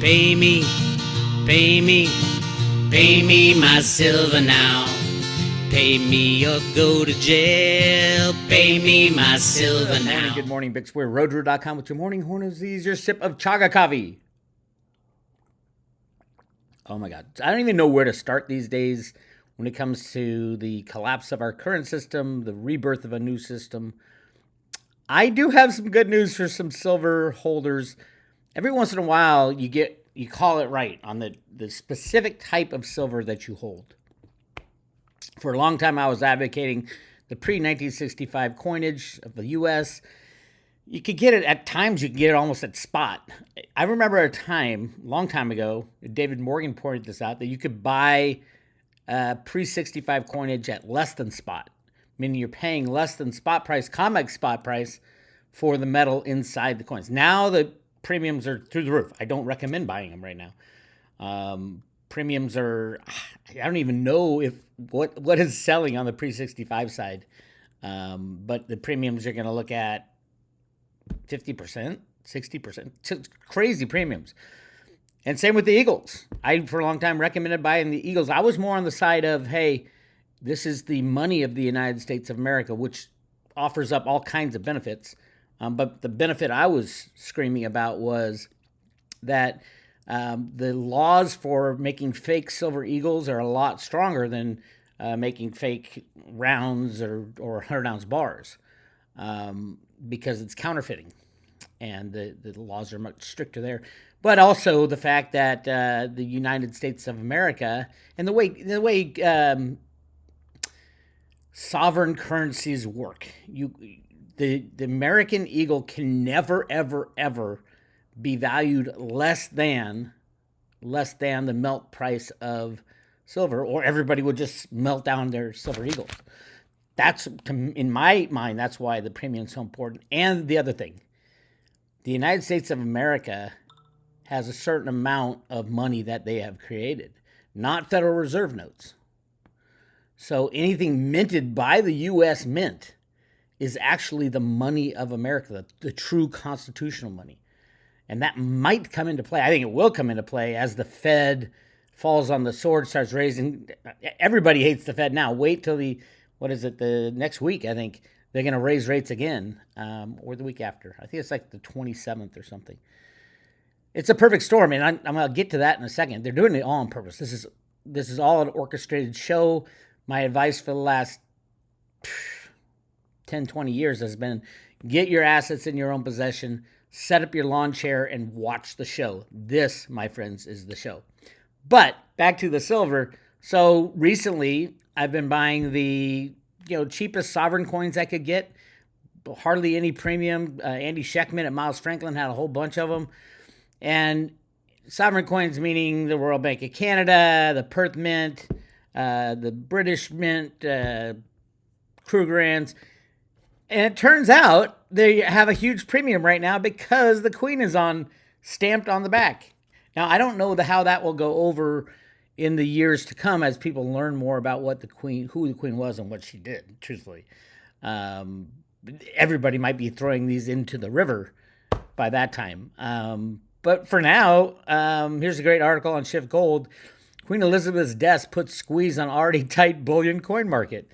Pay me, pay me, pay me my silver now. Pay me or go to jail. Pay me my silver now. Good morning, Bix Weir, roadrunner.com with your morning hornets, your sip of chaga coffee. Oh my God. I don't even know where to start these days when it comes to the collapse of our current system, the rebirth of a new system. I do have some good news for some silver holders. Every once in a while, you call it right on the specific type of silver that you hold. For a long time, I was advocating the pre-1965 coinage of the U.S. You could get it at times. You could get it almost at spot. I remember a time, a long time ago, David Morgan pointed this out, that you could buy pre-65 coinage at less than spot, meaning you're paying less than spot price, COMEX spot price, for the metal inside the coins. Now the premiums are through the roof. I don't recommend buying them right now. Premiums are, I don't even know if what is selling on the pre-65 side, but the premiums you're going to look at 50%, 60%, crazy premiums. And same with the Eagles. I, for a long time, recommended buying the Eagles. I was more on the side of, hey, this is the money of the United States of America, which offers up all kinds of benefits. But the benefit I was screaming about was that the laws for making fake silver eagles are a lot stronger than making fake rounds or 100-ounce bars, because it's counterfeiting, and the laws are much stricter there. But also the fact that the United States of America and the way sovereign currencies work, the American eagle can never, ever, ever be valued less than the melt price of silver, or everybody would just melt down their silver eagles. That's, in my mind, that's why the premium is so important. And the other thing, the United States of America has a certain amount of money that they have created, not Federal Reserve notes. So anything minted by the U.S. Mint is actually the money of America, the true constitutional money. And that might come into play. I think it will come into play as the Fed falls on the sword, starts raising. Everybody hates the Fed now. Wait till the next week, I think, they're going to raise rates again, or the week after. I think it's like the 27th or something. It's a perfect storm, and I'm going to get to that in a second. They're doing it all on purpose. This is all an orchestrated show. My advice for the last 10, 20 years has been, get your assets in your own possession, set up your lawn chair, and watch the show. This, my friends, is the show. But back to the silver. So recently, I've been buying the cheapest sovereign coins I could get. Hardly any premium. Andy Scheckman at Miles Franklin had a whole bunch of them. And sovereign coins meaning the Royal Bank of Canada, the Perth Mint, the British Mint, Krugerrands. And it turns out they have a huge premium right now because the Queen is stamped on the back. Now, I don't know how that will go over in the years to come as people learn more about who the Queen was and what she did, truthfully. Everybody might be throwing these into the river by that time. But for now, here's a great article on Shift Gold. Queen Elizabeth's death puts squeeze on already tight bullion coin market.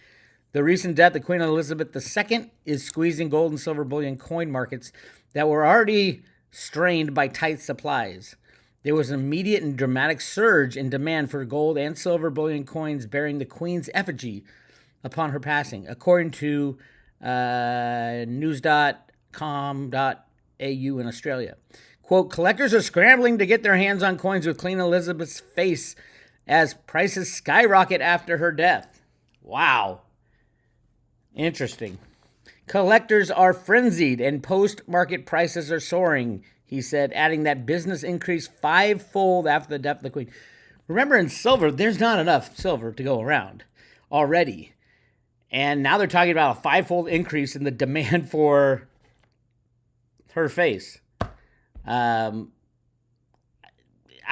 The recent death of Queen Elizabeth II is squeezing gold and silver bullion coin markets that were already strained by tight supplies. There was an immediate and dramatic surge in demand for gold and silver bullion coins bearing the Queen's effigy upon her passing, according to news.com.au in Australia. Quote, collectors are scrambling to get their hands on coins with Queen Elizabeth's face as prices skyrocket after her death. Wow. Interesting. Collectors are frenzied and post-market prices are soaring, he said, adding that business increased fivefold after the death of the Queen. Remember, in silver, there's not enough silver to go around already. And now they're talking about a fivefold increase in the demand for her face. I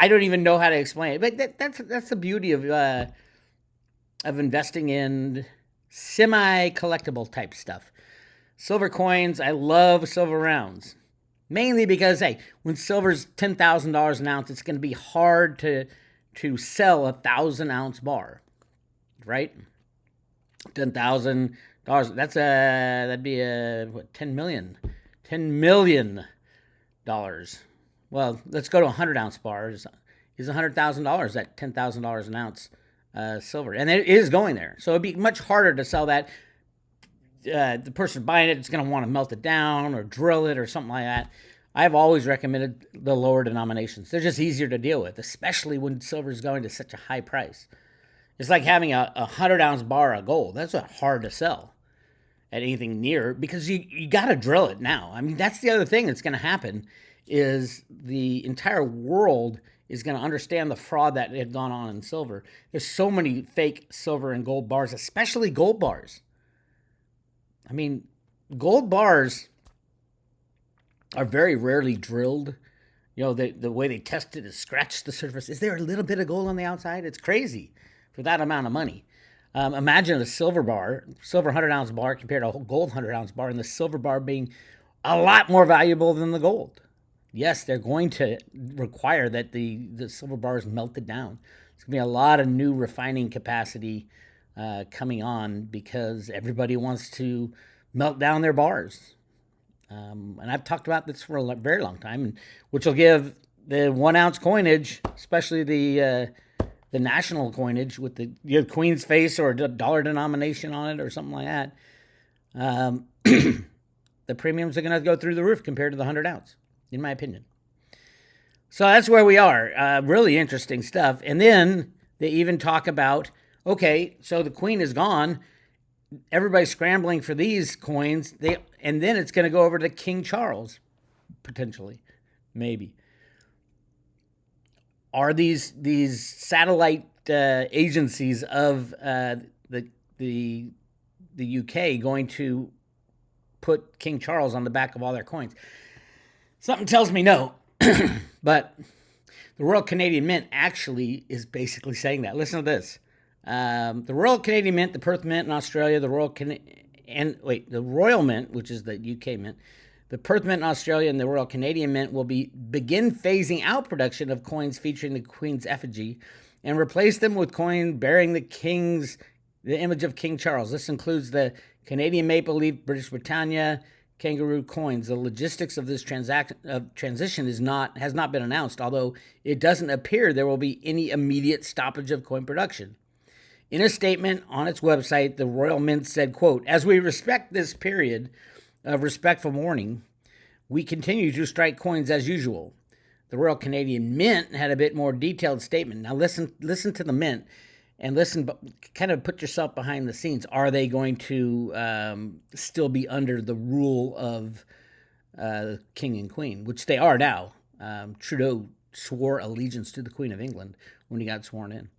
don't even know how to explain it, but that's the beauty of investing in semi-collectible type stuff. Silver coins, I love silver rounds. Mainly because, hey, when silver's $10,000 an ounce, it's going to be hard to sell a 1,000-ounce bar, right? $10,000. That'd be what, 10 million, $10 million. Well, let's go to 100-ounce bars. Is $100,000 at $10,000 an ounce silver, and it is going there. So it'd be much harder to sell that. The person buying it is going to want to melt it down or drill it or something like that. I've always recommended the lower denominations. They're just easier to deal with, especially when silver is going to such a high price. It's like having a 100-ounce bar of gold. That's hard to sell at anything near, because you got to drill it now. I mean, that's the other thing that's going to happen, is the entire world is going to understand the fraud that had gone on in silver. There's so many fake silver and gold bars, especially gold bars. I mean, gold bars are very rarely drilled. You know, the way they test it is scratch the surface. Is there a little bit of gold on the outside? It's crazy for that amount of money. Imagine a silver 100-ounce bar compared to a gold 100-ounce bar, and the silver bar being a lot more valuable than the gold. Yes, they're going to require that the silver bar is melted down. There's going to be a lot of new refining capacity coming on, because everybody wants to melt down their bars. And I've talked about this for a very long time, which will give the 1-ounce coinage, especially the national coinage with the Queen's face or a dollar denomination on it or something like that, the premiums are going to go through the roof compared to the 100-ounce, in my opinion. So that's where we are. Really interesting stuff. And then they even talk about, okay, so the Queen is gone. Everybody's scrambling for these coins. And then it's going to go over to King Charles, potentially, maybe. Are these satellite agencies of the UK going to put King Charles on the back of all their coins? Something tells me no. But the Royal Canadian Mint actually is basically saying that. Listen to this. The Royal Canadian Mint, the Perth Mint in Australia, the Royal Mint, which is the UK Mint, the Perth Mint in Australia, and the Royal Canadian Mint will begin phasing out production of coins featuring the Queen's effigy and replace them with coins bearing the image of King Charles. This includes the Canadian Maple Leaf, British Britannia, kangaroo coins. The logistics of this transition has not been announced, although it doesn't appear there will be any immediate stoppage of coin production. In a statement on its website, the Royal Mint said, quote, "As we respect this period of respectful mourning, we continue to strike coins as usual." The Royal Canadian Mint had a bit more detailed statement. Now listen to the Mint, and kind of put yourself behind the scenes. Are they going to still be under the rule of King and Queen, which they are now? Trudeau swore allegiance to the Queen of England when he got sworn in.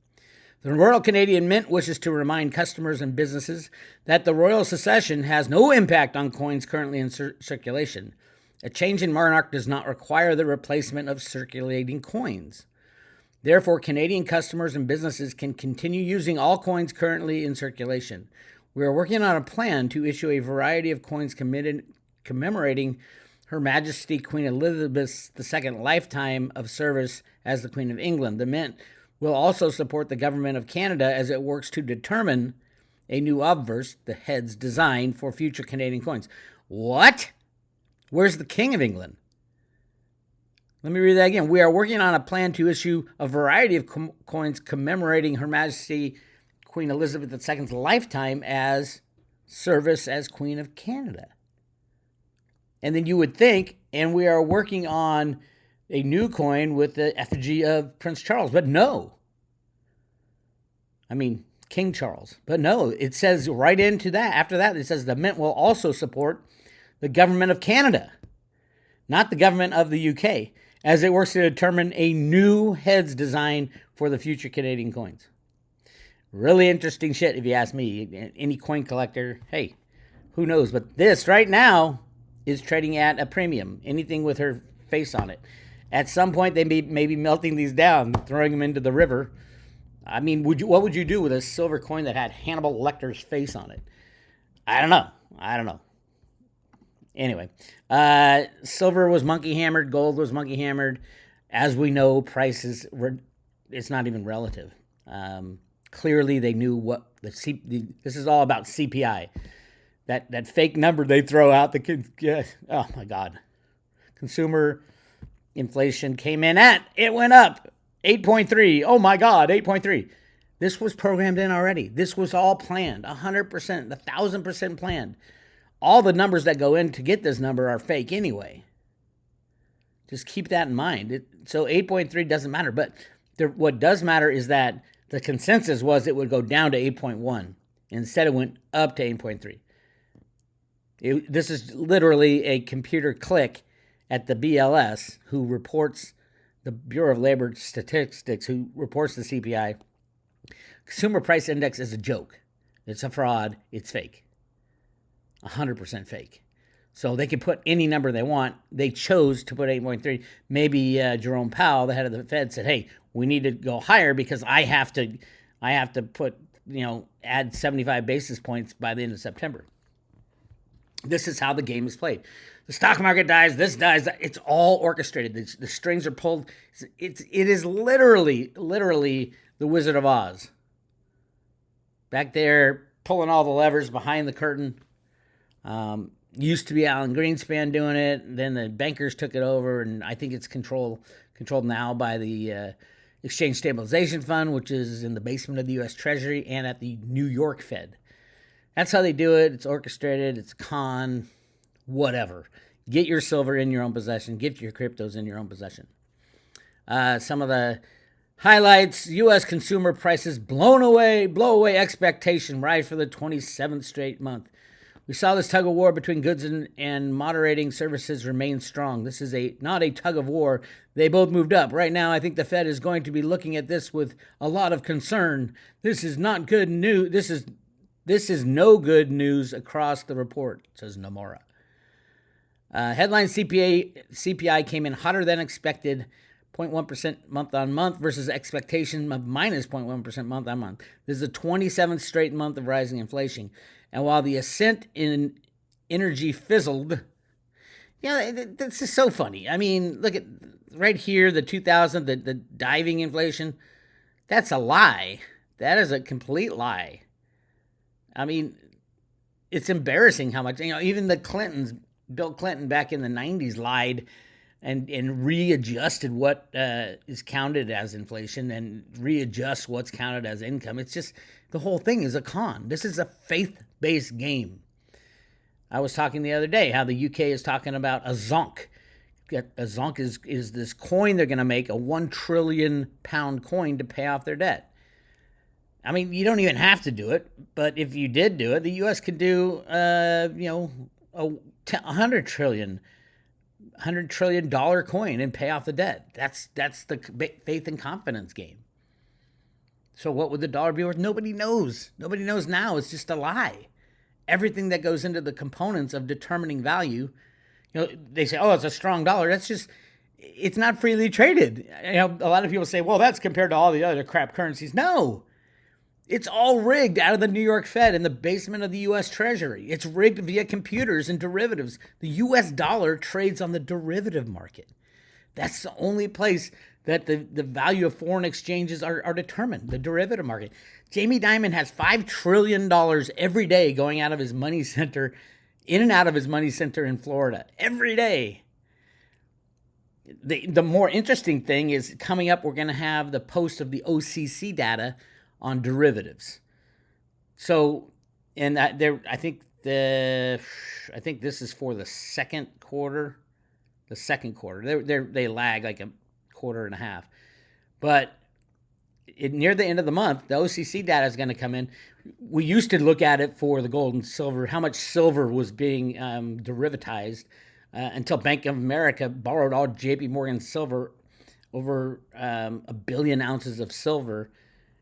The Royal Canadian Mint wishes to remind customers and businesses that the royal succession has no impact on coins currently in circulation. A change in monarch does not require the replacement of circulating coins. Therefore, Canadian customers and businesses can continue using all coins currently in circulation. We are working on a plan to issue a variety of coins commemorating Her Majesty Queen Elizabeth II's lifetime of service as the Queen of England. The Mint will also support the government of Canada as it works to determine a new obverse, the Hedge design, for future Canadian coins. What? Where's the King of England? Let me read that again. We are working on a plan to issue a variety of coins commemorating Her Majesty Queen Elizabeth II's lifetime as service as Queen of Canada. And then you would think, and we are working on a new coin with the effigy of Prince Charles. But no. I mean, King Charles. But no, it says right into that. After that, it says the Mint will also support the government of Canada, not the government of the UK, as it works to determine a new Hedge design for the future Canadian coins. Really interesting shit, if you ask me. Any coin collector, hey, who knows? But this right now is trading at a premium. Anything with her face on it. At some point, they may be melting these down, throwing them into the river. I mean, what would you do with a silver coin that had Hannibal Lecter's face on it? I don't know. Anyway, silver was monkey hammered, gold was monkey hammered. As we know, prices were, it's not even relative. Clearly, they knew what this is all about CPI. That fake number they throw out. Oh my God, consumer inflation came in at, it went up 8.3. Oh my God, 8.3. This was programmed in already. This was all planned, 100%, 1,000% planned. All the numbers that go in to get this number are fake anyway. Just keep that in mind. So 8.3 doesn't matter. But what does matter is that the consensus was it would go down to 8.1. Instead, it went up to 8.3. This is literally a computer click at the BLS, who reports, the Bureau of Labor Statistics, who reports the CPI. Consumer Price Index is a joke. It's a fraud. It's fake. 100% fake. So they can put any number they want. They chose to put 8.3. Maybe Jerome Powell, the head of the Fed, said, "Hey, we need to go higher because I have to put, add 75 basis points by the end of September." This is how the game is played. The stock market dies, this dies, it's all orchestrated. The strings are pulled. It is literally the Wizard of Oz. Back there, pulling all the levers behind the curtain. Used to be Alan Greenspan doing it. Then the bankers took it over, and I think it's controlled now by the Exchange Stabilization Fund, which is in the basement of the U.S. Treasury and at the New York Fed. That's how they do it. It's orchestrated. It's con, whatever. Get your silver in your own possession. Get your cryptos in your own possession. Some of the highlights: U.S. consumer prices blow away expectation, rise for the 27th straight month. We saw this tug of war between goods and moderating services remain strong. This is not a tug of war. They both moved up. Right now, I think the Fed is going to be looking at this with a lot of concern. This is not good news. This is no good news across the report, says Nomura. Headline CPI came in hotter than expected, 0.1% month on month versus expectation of minus 0.1% month on month. This is the 27th straight month of rising inflation. And while the ascent in energy fizzled, this is so funny. I mean, look at right here, the 2000, the diving inflation. That's a lie. That is a complete lie. I mean, it's embarrassing how much, even the Clintons, Bill Clinton back in the 90s lied and readjusted what is counted as inflation and readjust what's counted as income. It's just, the whole thing is a con. This is a faith-based game. I was talking the other day how the UK is talking about a zonk. A zonk is this coin they're going to make, a 1 trillion pound coin to pay off their debt. I mean, you don't even have to do it, but if you did do it, the U.S. could do, a $100 trillion coin and pay off the debt. That's the faith and confidence game. So what would the dollar be worth? Nobody knows. Nobody knows now. It's just a lie. Everything that goes into the components of determining value, they say, oh, it's a strong dollar. That's just, it's not freely traded. A lot of people say, well, that's compared to all the other crap currencies. No. It's all rigged out of the New York Fed in the basement of the U.S. Treasury. It's rigged via computers and derivatives. The U.S. dollar trades on the derivative market. That's the only place that the value of foreign exchanges are determined, the derivative market. Jamie Dimon has $5 trillion every day going out of his money center, in and out of his money center in Florida, every day. The more interesting thing is coming up, we're going to have the post of the OCC data on derivatives. So, and I think this is for the second quarter. The second quarter, they lag like a quarter and a half, but near the end of the month, the OCC data is going to come in. We used to look at it for the gold and silver, how much silver was being derivatized, until Bank of America borrowed all J.P. Morgan silver, over 1 billion ounces of silver.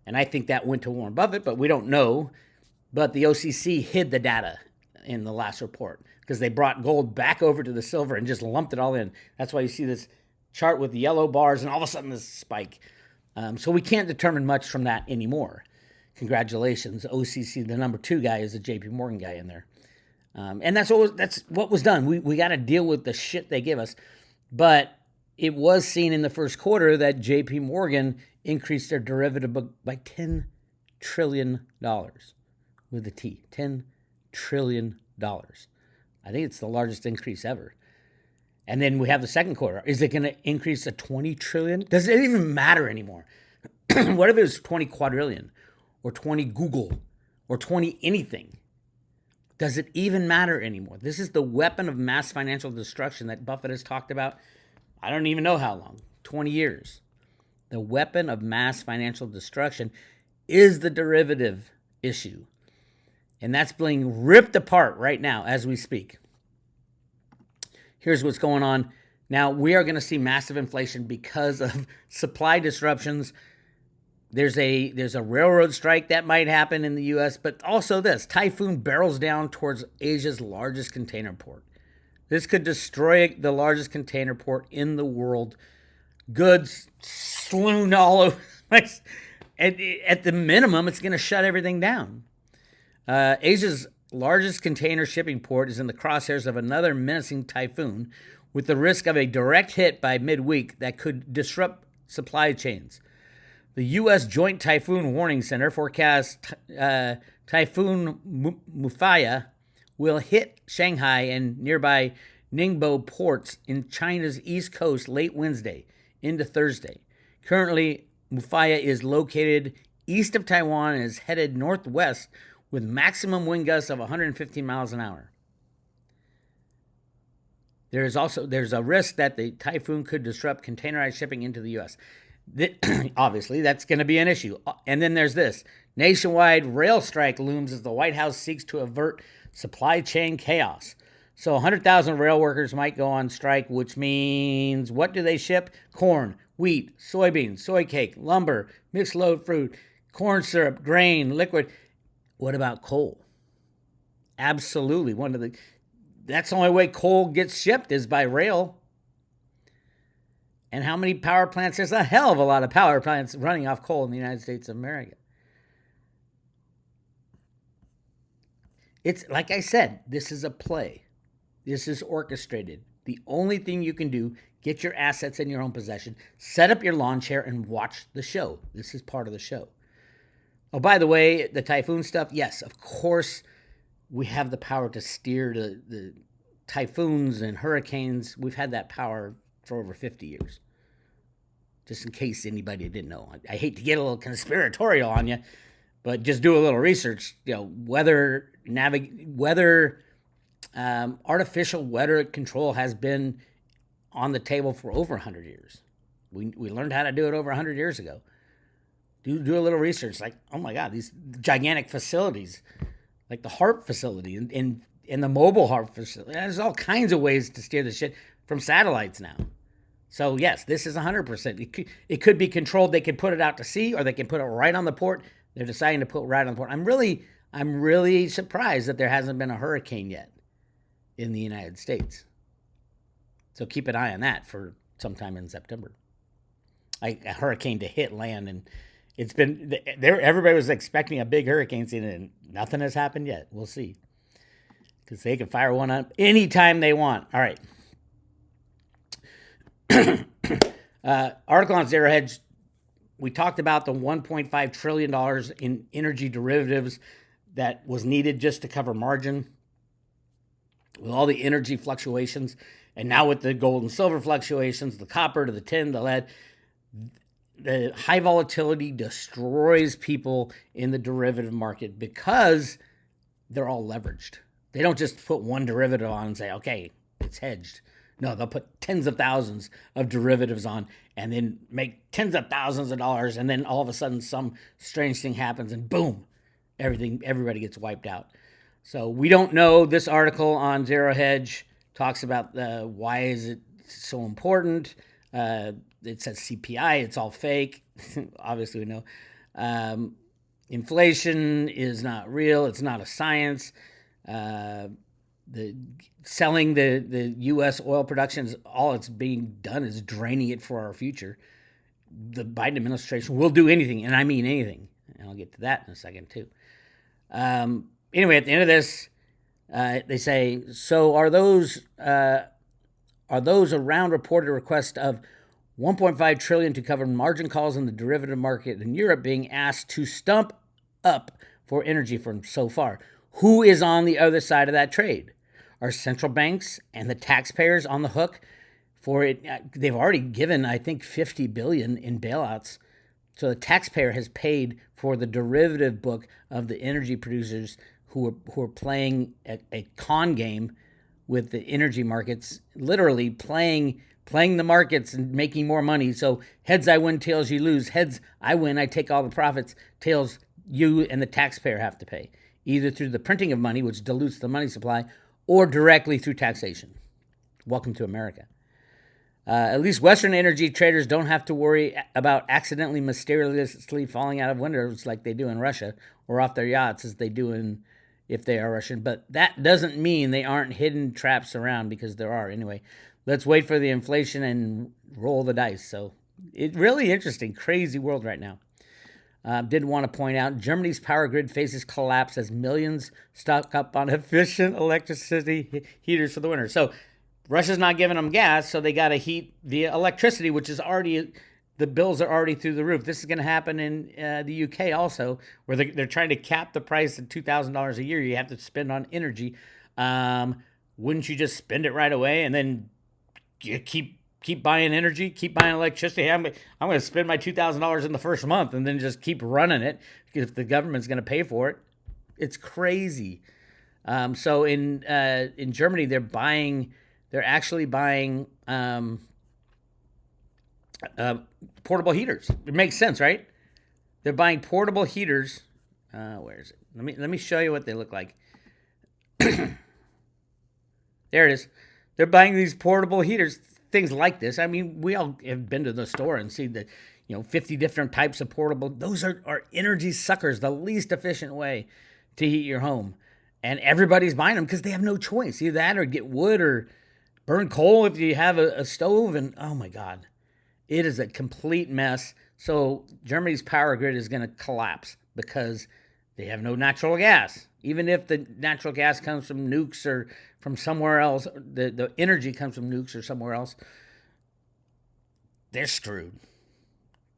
And I think that went to Warren Buffett, but we don't know. But the OCC hid the data in the last report because they brought gold back over to the silver and just lumped it all in. That's why you see this chart with the yellow bars and all of a sudden this spike. So we can't determine much from that anymore. Congratulations, OCC. The number 2 guy is the JP Morgan guy in there. And that's what was done. We got to deal with the shit they give us. But it was seen in the first quarter that J.P. Morgan increased their derivative book by $10 trillion with a T. $10 trillion. I think it's the largest increase ever. And then we have the second quarter. Is it going to increase to 20 trillion? Does it even matter anymore? What if it was 20 quadrillion or 20 Google or 20 anything? Does it even matter anymore? This is the weapon of mass financial destruction that Buffett has talked about. I don't even know how long, 20 years. The weapon of mass financial destruction is the derivative issue. And that's being ripped apart right now as we speak. Here's what's going on. Now, we are going to see massive inflation because of supply disruptions. There's a railroad strike that might happen in the U.S., but also this. Typhoon barrels down towards Asia's largest container port. This could destroy the largest container port in the world. Goods strewn all over. At the minimum, it's going to shut everything down. Asia's largest container shipping port is in the crosshairs of another menacing typhoon, with the risk of a direct hit by midweek that could disrupt supply chains. The U.S. Joint Typhoon Warning Center forecasts Typhoon Mufaya will hit Shanghai and nearby Ningbo ports in China's east coast late Wednesday into Thursday. Currently, Mufaya is located east of Taiwan and is headed northwest with maximum wind gusts of 115 miles an hour. There's a risk that the typhoon could disrupt containerized shipping into the U.S. Obviously, that's going to be an issue. And then there's this. Nationwide rail strike looms as the White House seeks to avert supply chain chaos. So 100,000 rail workers might go on strike, which means what do they ship? Corn, wheat, soybeans, soy cake, lumber, mixed load fruit, corn syrup, grain, liquid. What about coal? Absolutely. That's the only way coal gets shipped is by rail. And how many power plants? There's a hell of a lot of power plants running off coal in the United States of America. It's like I said, this is a play. This is orchestrated. The only thing you can do, get your assets in your own possession, set up your lawn chair and watch the show. This is part of the show. Oh, by the way, the typhoon stuff, yes, of course, we have the power to steer the typhoons and hurricanes. We've had that power for over 50 years. Just in case anybody didn't know. I hate to get a little conspiratorial on you, but just do a little research. Artificial weather control has been on the table for over 100 years. We learned how to do it over 100 years ago. Do a little research. Like, oh my God, these gigantic facilities, like the HARP facility and the mobile HARP facility. There's all kinds of ways to steer the shit from satellites now. So yes, this is 100%. It could be controlled. They could put it out to sea, or they can put it right on the port. They're deciding to put it right on the port. I'm really surprised that there hasn't been a hurricane yet in the United States. So keep an eye on that for sometime in September. A hurricane to hit land, and it's been there. Everybody was expecting a big hurricane season, and nothing has happened yet. We'll see, because they can fire one up anytime they want. All right. Article on Zero Hedge. We talked about the $1.5 trillion in energy derivatives that was needed just to cover margin with all the energy fluctuations. And now with the gold and silver fluctuations, the copper to the tin, the lead, the high volatility destroys people in the derivative market because they're all leveraged. They don't just put one derivative on and say, okay, it's hedged. No, they'll put tens of thousands of derivatives on and then make tens of thousands of dollars, and then all of a sudden some strange thing happens and boom, everybody gets wiped out. So we don't know. This article on Zero Hedge talks about why is it so important. It says CPI, it's all fake. Obviously we know. Inflation is not real. It's not a science. The selling the U.S. oil production is all it's being done is draining it for our future. The Biden administration will do anything, and I mean anything. And I'll get to that in a second too. Anyway, at the end of this, They say, so are those around reported requests of 1.5 trillion to cover margin calls in the derivative market in Europe being asked to stump up for energy firms so far? Who is on the other side of that trade? Are central banks and the taxpayers on the hook for it? They've already given, I think, 50 billion in bailouts. So the taxpayer has paid for the derivative book of the energy producers who are playing a con game with the energy markets, literally playing the markets and making more money. So heads I win, tails you lose. Heads I win, I take all the profits. Tails you and the taxpayer have to pay, either through the printing of money, which dilutes the money supply, or directly through taxation. Welcome to America. At least Western energy traders don't have to worry about accidentally, mysteriously falling out of windows like they do in Russia, or off their yachts as they do if they are Russian. But that doesn't mean they aren't hidden traps around, because there are. Anyway, let's wait for the inflation and roll the dice. So it's really interesting, crazy world right now. Did want to point out Germany's power grid faces collapse as millions stock up on efficient electricity heaters for the winter. So Russia's not giving them gas, so they got to heat via electricity, which is already, the bills are already through the roof. This is going to happen in the UK also, where they're trying to cap the price at $2,000 a year you have to spend on energy. Wouldn't you just spend it right away and then keep buying energy, keep buying electricity? Hey, I'm going to spend my $2,000 in the first month and then just keep running it if the government's going to pay for it. It's crazy. So in Germany, they're actually buying portable heaters. It makes sense, right? They're buying portable heaters. Where is it? Let me show you what they look like. There it is. They're buying these portable heaters, things like this. I mean, we all have been to the store and see the 50 different types of portable. Those are energy suckers, the least efficient way to heat your home. And everybody's buying them because they have no choice. Either that or get wood or burn coal if you have a stove. And oh my God, it is a complete mess. So Germany's power grid is going to collapse because they have no natural gas. Even if the natural gas comes from nukes or from somewhere else, the energy comes from nukes or somewhere else, they're screwed.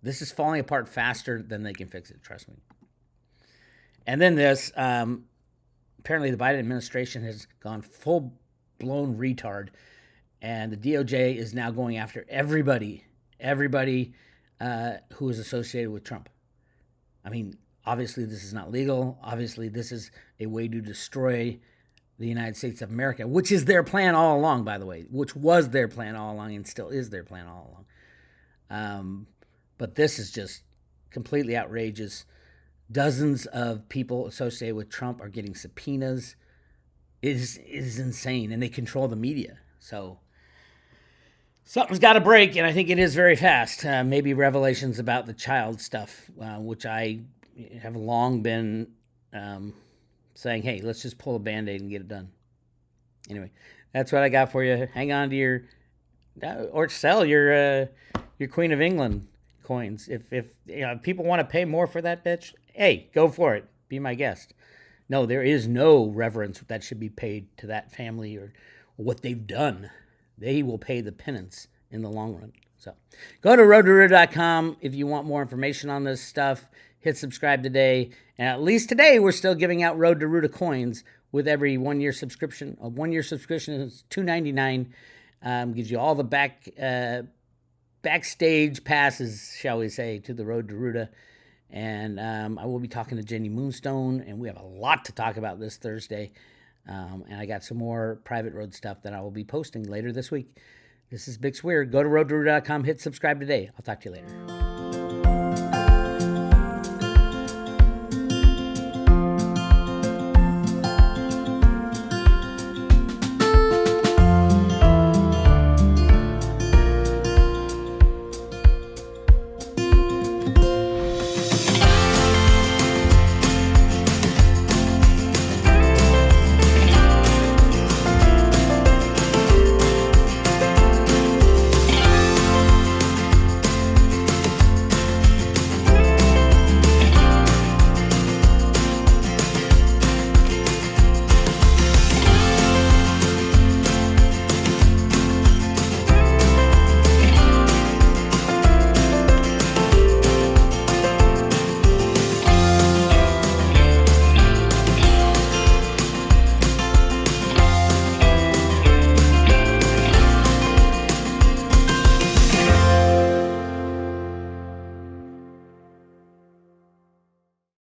This is falling apart faster than they can fix it, trust me. And then this, apparently the Biden administration has gone full-blown retard, and the DOJ is now going after everybody who is associated with Trump. I mean, obviously this is not legal. Obviously this is a way to destroy the United States of America, which is their plan all along, by the way, which was their plan all along and still is their plan all along. But this is just completely outrageous. Dozens of people associated with Trump are getting subpoenas. It is insane, and they control the media. So something's got to break, and I think it is very fast. Maybe revelations about the child stuff, which I have long been saying, hey, let's just pull a Band-Aid and get it done. Anyway, that's what I got for you. Hang on to your, or sell your Queen of England coins. If people want to pay more for that bitch, hey, go for it. Be my guest. No, there is no reverence that should be paid to that family or what they've done. They will pay the penance in the long run. So go to roadtoruta.com if you want more information on this stuff. Hit subscribe today. And at least today, we're still giving out Road to Ruta coins with every 1 year subscription. A 1 year subscription is $2.99. Gives you all the backstage passes, shall we say, to the Road to Ruta. And I will be talking to Jenny Moonstone, and we have a lot to talk about this Thursday. And I got some more private road stuff that I will be posting later this week. This is Bix Weir. Go to roadtoruta.com, hit subscribe today. I'll talk to you later.